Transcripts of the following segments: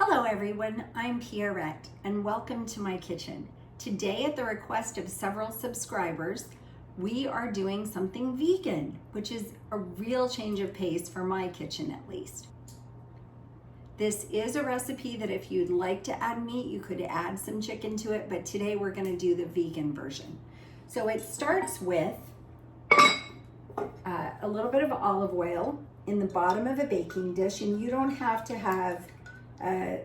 Hello everyone, I'm Pierrette and welcome to my kitchen. Today at the request of several subscribers, we are doing something vegan, which is a real change of pace for my kitchen at least. This is a recipe that if you'd like to add meat, you could add some chicken to it, but today we're gonna do the vegan version. So it starts with a little bit of olive oil in the bottom of a baking dish, and you don't have to have a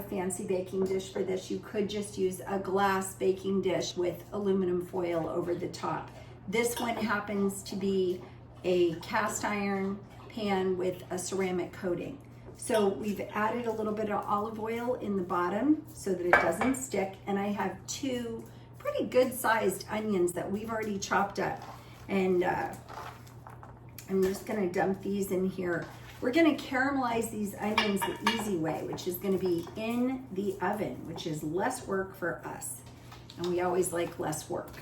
fancy baking dish for this. You could just use a glass baking dish with aluminum foil over the top. This one happens to be a cast iron pan with a ceramic coating. So we've added a little bit of olive oil in the bottom so that it doesn't stick, and I have two pretty good sized onions that we've already chopped up, and I'm just gonna dump these in here. We're gonna caramelize these onions the easy way, which is gonna be in the oven, which is less work for us. And we always like less work.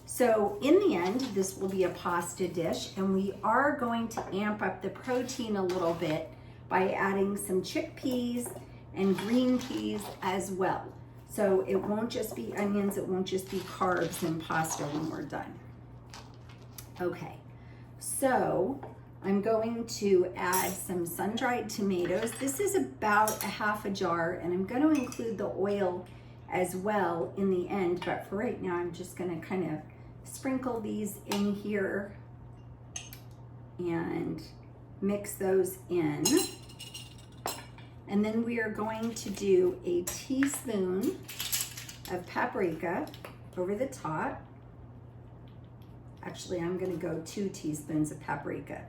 So in the end, this will be a pasta dish, and we are going to amp up the protein a little bit by adding some chickpeas and green peas as well. So it won't just be onions, it won't just be carbs in pasta when we're done. Okay, so I'm going to add some sun-dried tomatoes. This is about a half a jar, and I'm going to include the oil as well in the end, but for right now I'm just going to kind of sprinkle these in here and mix those in. And then we are going to do a teaspoon of paprika over the top. Actually, I'm going to go 2 teaspoons of paprika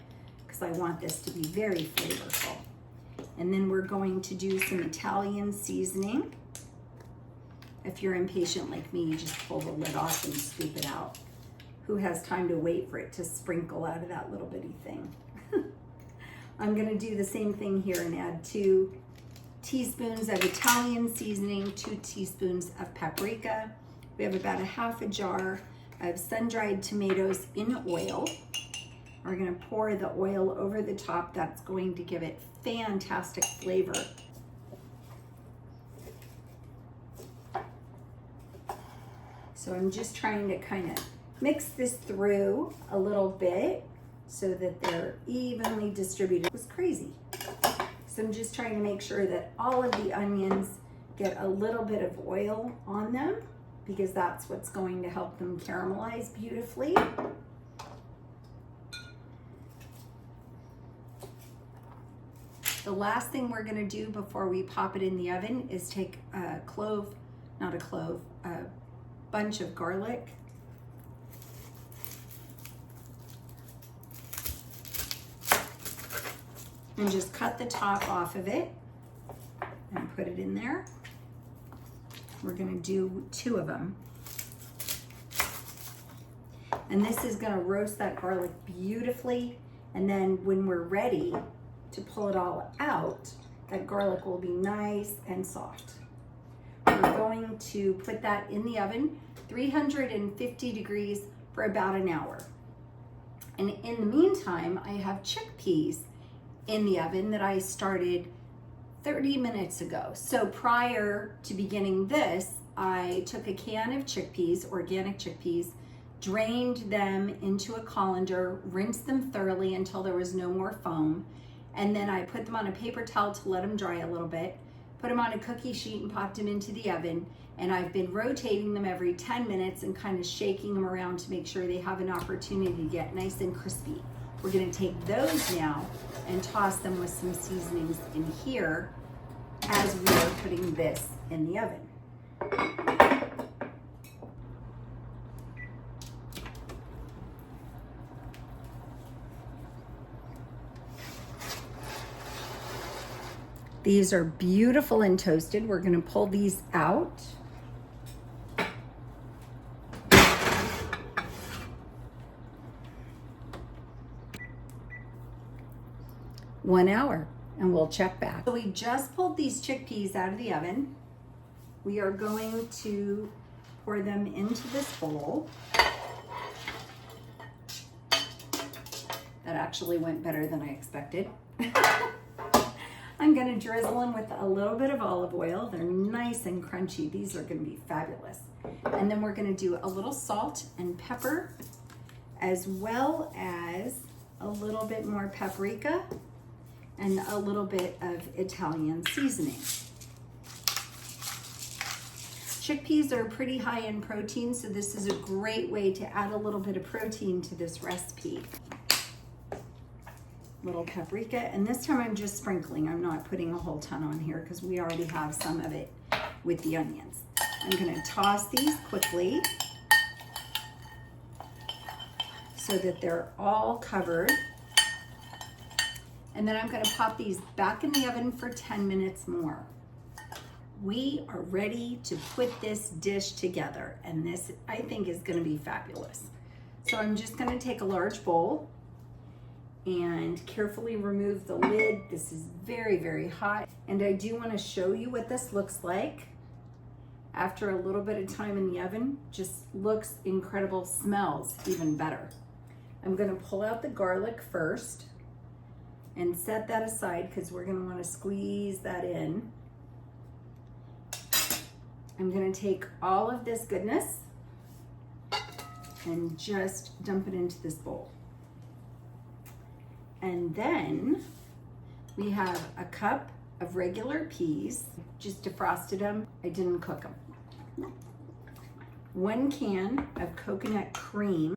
because I want this to be very flavorful. And then we're going to do some Italian seasoning. If you're impatient like me, you just pull the lid off and scoop it out. Who has time to wait for it to sprinkle out of that little bitty thing? I'm going to do the same thing here and add 2 teaspoons of Italian seasoning, 2 teaspoons of paprika. We have about a half a jar of sun-dried tomatoes in oil. We're gonna pour the oil over the top. That's going to give it fantastic flavor. So I'm just trying to kind of mix this through a little bit so that they're evenly distributed. It was crazy. So I'm just trying to make sure that all of the onions get a little bit of oil on them, because that's what's going to help them caramelize beautifully. The last thing we're gonna do before we pop it in the oven is take a bunch of garlic. And just cut the top off of it and put it in there. We're gonna do 2 of them. And this is gonna roast that garlic beautifully. And then when we're ready to pull it all out, that garlic will be nice and soft. We're going to put that in the oven, 350 degrees for about an hour. And in the meantime, I have chickpeas in the oven that I started 30 minutes ago. So prior to beginning this, I took a can of chickpeas, organic chickpeas, drained them into a colander, rinsed them thoroughly until there was no more foam, and then I put them on a paper towel to let them dry a little bit, put them on a cookie sheet and popped them into the oven, and I've been rotating them every 10 minutes and kind of shaking them around to make sure they have an opportunity to get nice and crispy. We're gonna take those now and toss them with some seasonings in here as we are putting this in the oven. These are beautiful and toasted. We're gonna pull these out. One hour, and we'll check back. So we just pulled these chickpeas out of the oven. We are going to pour them into this bowl. That actually went better than I expected. I'm gonna drizzle them with a little bit of olive oil. They're nice and crunchy. These are gonna be fabulous. And then we're gonna do a little salt and pepper, as well as a little bit more paprika and a little bit of Italian seasoning. Chickpeas are pretty high in protein, so this is a great way to add a little bit of protein to this recipe. Little paprika, and this time I'm just sprinkling. I'm not putting a whole ton on here because we already have some of it with the onions. I'm gonna toss these quickly so that they're all covered. And then I'm gonna pop these back in the oven for 10 minutes more. We are ready to put this dish together, and this I think is gonna be fabulous. So I'm just gonna take a large bowl and carefully remove the lid. This is very, very hot. And I do wanna show you what this looks like after a little bit of time in the oven. Just looks incredible, smells even better. I'm gonna pull out the garlic first and set that aside because we're gonna wanna squeeze that in. I'm gonna take all of this goodness and just dump it into this bowl. And then we have a cup of regular peas, just defrosted them. I didn't cook them. 1 can of coconut cream.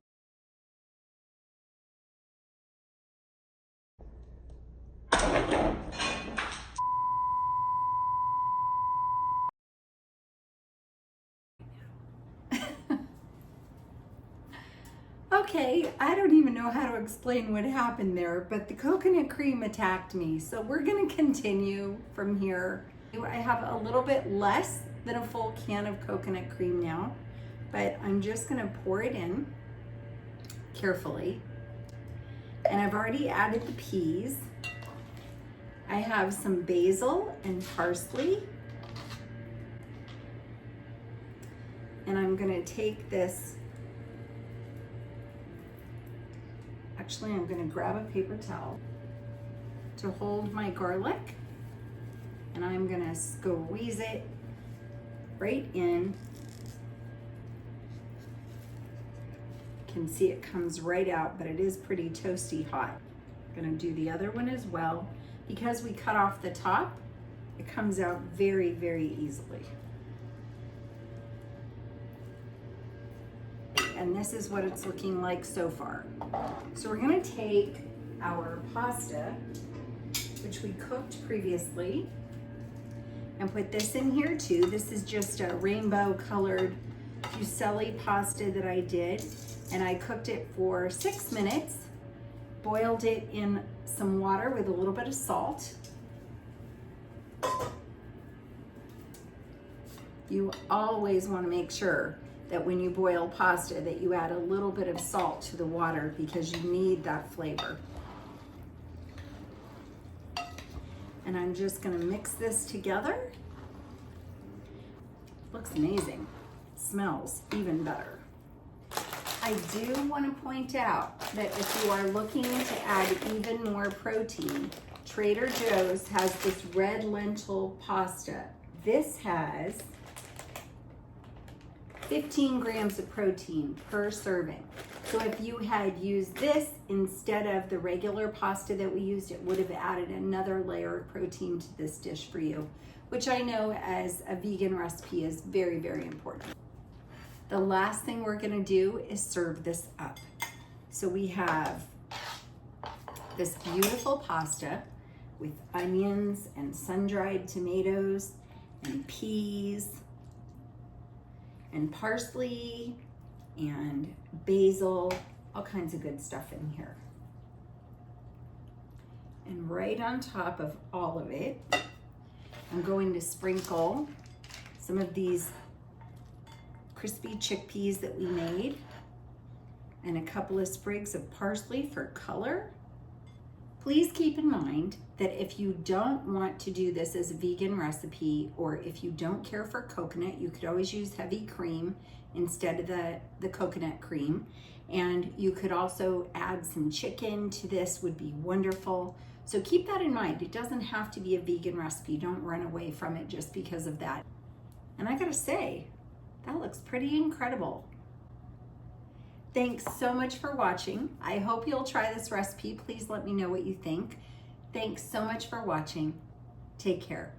Okay, I don't even know how to explain what happened there, but the coconut cream attacked me. So we're gonna continue from here. I have a little bit less than a full can of coconut cream now, but I'm just gonna pour it in carefully. And I've already added the peas. I have some basil and parsley. And I'm gonna take this. Actually, I'm gonna grab a paper towel to hold my garlic, and I'm gonna squeeze it right in. You can see it comes right out, but it is pretty toasty hot. I'm gonna do the other one as well. Because we cut off the top, it comes out very, very easily. And this is what it's looking like so far. So we're gonna take our pasta, which we cooked previously, and put this in here too. This is just a rainbow colored fusilli pasta that I did, and I cooked it for 6 minutes, boiled it in some water with a little bit of salt. You always wanna make sure that when you boil pasta that you add a little bit of salt to the water because you need that flavor. And I'm just gonna mix this together. Looks amazing. Smells even better. I do want to point out that if you are looking to add even more protein, Trader Joe's has this red lentil pasta. This has 15 grams of protein per serving. So if you had used this instead of the regular pasta that we used, it would have added another layer of protein to this dish for you, which I know as a vegan recipe is very, very important. The last thing we're gonna do is serve this up. So we have this beautiful pasta with onions and sun-dried tomatoes and peas and parsley and basil, all kinds of good stuff in here. And right on top of all of it, I'm going to sprinkle some of these crispy chickpeas that we made and a couple of sprigs of parsley for color. Please keep in mind that if you don't want to do this as a vegan recipe, or if you don't care for coconut, you could always use heavy cream instead of the coconut cream. And you could also add some chicken to this, would be wonderful. So keep that in mind. It doesn't have to be a vegan recipe. Don't run away from it just because of that. And I gotta say, that looks pretty incredible. Thanks so much for watching. I hope you'll try this recipe. Please let me know what you think. Thanks so much for watching. Take care.